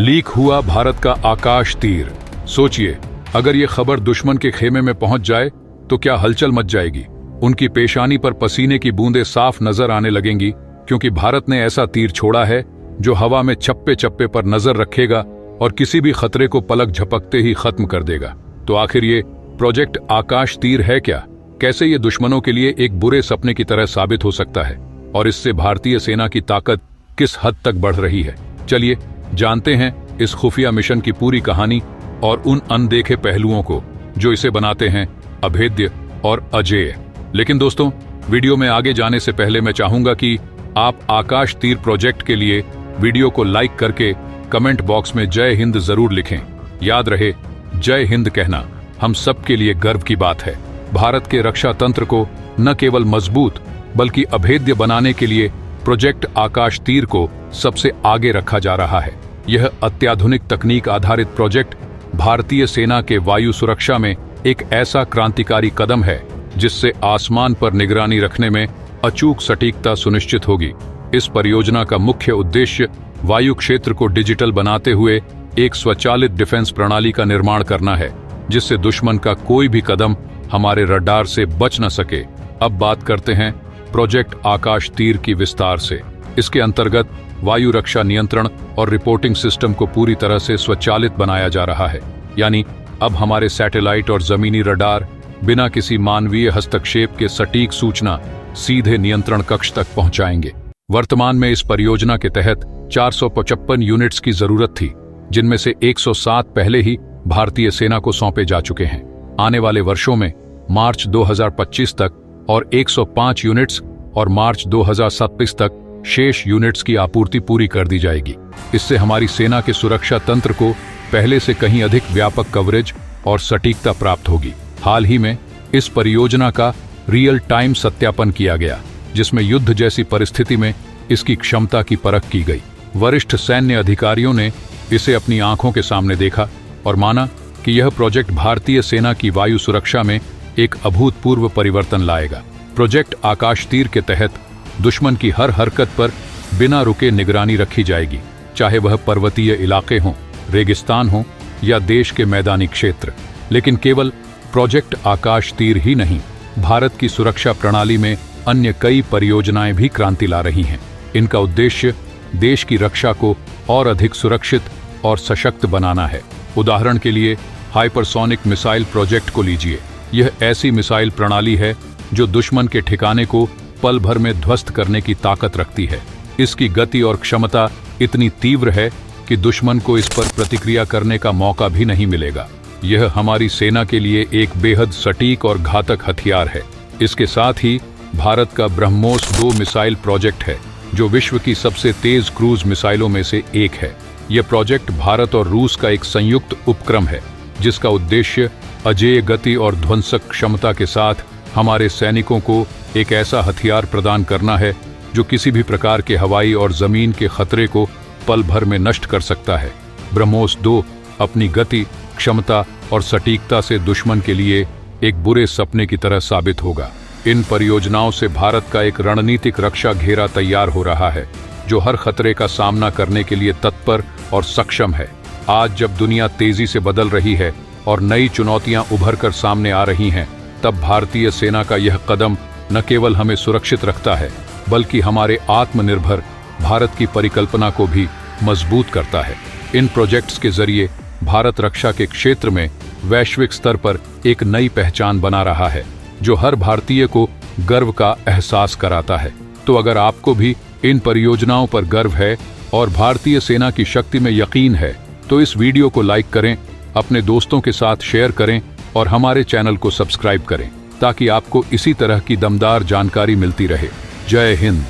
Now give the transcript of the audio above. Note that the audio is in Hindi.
लीक हुआ भारत का आकाश तीर। सोचिए, अगर ये खबर दुश्मन के खेमे में पहुंच जाए तो क्या हलचल मच जाएगी। उनकी पेशानी पर पसीने की बूंदें साफ नजर आने लगेंगी, क्योंकि भारत ने ऐसा तीर छोड़ा है जो हवा में चप्पे चप्पे पर नजर रखेगा और किसी भी खतरे को पलक झपकते ही खत्म कर देगा। तो आखिर ये प्रोजेक्ट आकाश तीर है क्या? कैसे ये दुश्मनों के लिए एक बुरे सपने की तरह साबित हो सकता है और इससे भारतीय सेना की ताकत किस हद तक बढ़ रही है? चलिए जानते हैं इस खुफिया मिशन की पूरी कहानी और उन अनदेखे पहलुओं को जो इसे बनाते हैं अभेद्य और अजेय। लेकिन दोस्तों, वीडियो में आगे जाने से पहले मैं चाहूंगा कि आप आकाश तीर प्रोजेक्ट के लिए वीडियो को लाइक करके कमेंट बॉक्स में जय हिंद जरूर लिखें। याद रहे, जय हिंद कहना हम सबके लिए गर्व की बात है। भारत के रक्षा तंत्र को न केवल मजबूत बल्कि अभेद्य बनाने के लिए प्रोजेक्ट आकाश तीर को सबसे आगे रखा जा रहा है। यह अत्याधुनिक तकनीक आधारित प्रोजेक्ट भारतीय सेना के वायु सुरक्षा में एक ऐसा क्रांतिकारी कदम है जिससे आसमान पर निगरानी रखने में अचूक सटीकता सुनिश्चित होगी। इस परियोजना का मुख्य उद्देश्य वायु क्षेत्र को डिजिटल बनाते हुए एक स्वचालित डिफेंस प्रणाली का निर्माण करना है, जिससे दुश्मन का कोई भी कदम हमारे रडार से बच न सके। अब बात करते हैं प्रोजेक्ट आकाश तीर की विस्तार से। इसके अंतर्गत वायु रक्षा नियंत्रण और रिपोर्टिंग सिस्टम को पूरी तरह से स्वचालित बनाया जा रहा है। यानी अब हमारे सैटेलाइट और जमीनी रडार बिना किसी मानवीय हस्तक्षेप के सटीक सूचना सीधे नियंत्रण कक्ष तक पहुंचाएंगे। वर्तमान में इस परियोजना के तहत 455 यूनिट्स की जरूरत थी, जिनमें से 107 पहले ही भारतीय सेना को सौंपे जा चुके हैं। आने वाले वर्षों में मार्च 2025 तक और 105 यूनिट्स और मार्च 2027 तक शेष यूनिट्स की आपूर्ति पूरी कर दी जाएगी। इससे हमारी सेना के सुरक्षा तंत्र को पहले से कहीं अधिक व्यापक कवरेज और सटीकता प्राप्त होगी। हाल ही में इस परियोजना का रियल टाइम सत्यापन किया गया, जिसमें युद्ध जैसी परिस्थिति में इसकी क्षमता की परख की गई। वरिष्ठ सैन्य अधिकारियों ने इसे अपनी आंखों के सामने देखा और माना कि यह प्रोजेक्ट भारतीय सेना की वायु सुरक्षा में एक अभूतपूर्व परिवर्तन लाएगा। प्रोजेक्ट आकाश तीर के तहत दुश्मन की हर हरकत पर बिना रुके निगरानी रखी जाएगी, चाहे वह पर्वतीय इलाके हों, रेगिस्तान हो या देश के मैदानी क्षेत्र। लेकिन केवल प्रोजेक्ट आकाश तीर ही नहीं, भारत की सुरक्षा प्रणाली में अन्य कई परियोजनाएं भी क्रांति ला रही हैं। इनका उद्देश्य देश की रक्षा को और अधिक सुरक्षित और सशक्त बनाना है। उदाहरण के लिए हाइपरसोनिक मिसाइल प्रोजेक्ट को लीजिए। यह ऐसी मिसाइल प्रणाली है जो दुश्मन के ठिकाने को पल भर में ध्वस्त करने की ताकत रखती है। इसकी गति और क्षमता इतनी तीव्र है कि दुश्मन को इस पर प्रतिक्रिया करने का मौका भी नहीं मिलेगा। यह हमारी सेना के लिए एक बेहद सटीक और घातक हथियार है। इसके साथ ही भारत का ब्रह्मोस 2 मिसाइल प्रोजेक्ट है, जो विश्व की सबसे तेज क्रूज मिसाइलों में से एक है। यह प्रोजेक्ट भारत और रूस का एक संयुक्त उपक्रम है, जिसका उद्देश्य अजेय गति और ध्वंसक क्षमता के साथ हमारे सैनिकों को एक ऐसा हथियार प्रदान करना है जो किसी भी प्रकार के हवाई और जमीन के खतरे को पल भर में नष्ट कर सकता है। ब्रह्मोस 2 अपनी गति, क्षमता और सटीकता से दुश्मन के लिए एक बुरे सपने की तरह साबित होगा। इन परियोजनाओं से भारत का एक रणनीतिक रक्षा घेरा तैयार हो रहा है, जो हर खतरे का सामना करने के लिए तत्पर और सक्षम है। आज जब दुनिया तेजी से बदल रही है और नई चुनौतियां उभर कर सामने आ रही हैं, तब भारतीय सेना का यह कदम न केवल हमें सुरक्षित रखता है, बल्कि हमारे आत्मनिर्भर भारत की परिकल्पना को भी मजबूत करता है। इन प्रोजेक्ट्स के जरिए भारत रक्षा के क्षेत्र में वैश्विक स्तर पर एक नई पहचान बना रहा है, जो हर भारतीय को गर्व का एहसास कराता है। तो अगर आपको भी इन परियोजनाओं पर गर्व है और भारतीय सेना की शक्ति में यकीन है, तो इस वीडियो को लाइक करें, अपने दोस्तों के साथ शेयर करें और हमारे चैनल को सब्सक्राइब करें, ताकि आपको इसी तरह की दमदार जानकारी मिलती रहे। जय हिंद।